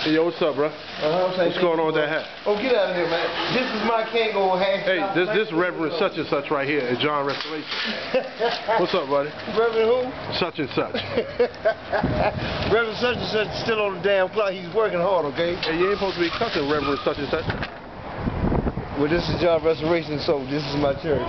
Hey, yo, what's up, bro? What's going on with that hat? Oh, get out of here, man. This is my Kango hat. Hey, this Reverend such and such right here is John Restoration. What's up, buddy? Reverend who? Such and such. Reverend such and such is still on the damn clock. He's working hard, okay? Hey, you ain't supposed to be cussing Reverend such and such. Well, this is John Restoration, so this is my church.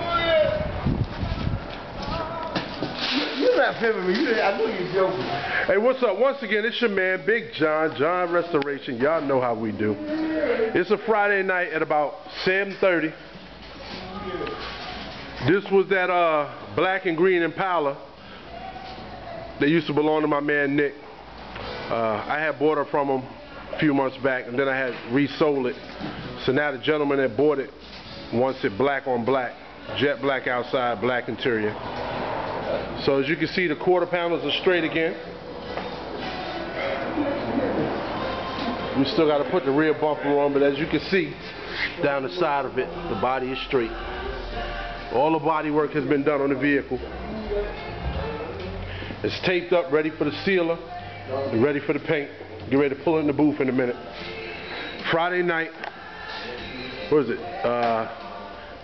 You're not pimping me. I know you're joking. Hey, what's up? Once again, it's your man, Big John Restoration. Y'all know how we do. It's a Friday night at about 7:30. This was that black and green Impala that used to belong to my man Nick. I had bought her from him a few months back, and then I had resold it. So now the gentleman that bought it wants it black on black, jet black outside, black interior. So as you can see, the quarter panels are straight again. We still got to put the rear bumper on, but as you can see, down the side of it, the body is straight. All the body work has been done on the vehicle. It's taped up, ready for the sealer, and ready for the paint. Get ready to pull it in the booth in a minute. Friday night, what is it?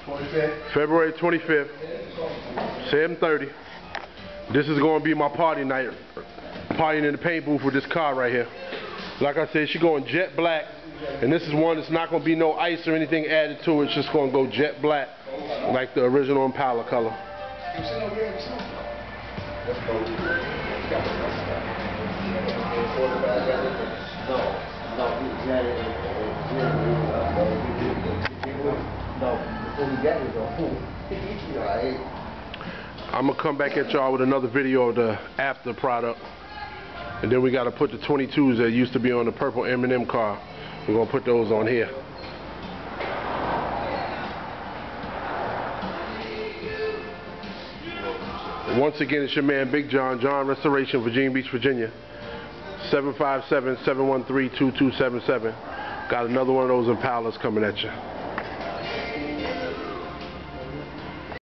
25th. February 25th, 7:30. This is going to be my party night. Partying in the paint booth with this car right here. Like I said, she's going jet black. And this is one that's not going to be no ice or anything added to it. It's just going to go jet black, like the original Impala color. I'm going to come back at y'all with another video of the after product. And then we got to put the 22s that used to be on the purple M&M car. We're going to put those on here. Once again, it's your man Big John Restoration, Virginia Beach, Virginia. 757-713-2277. Got another one of those Impalas coming at you.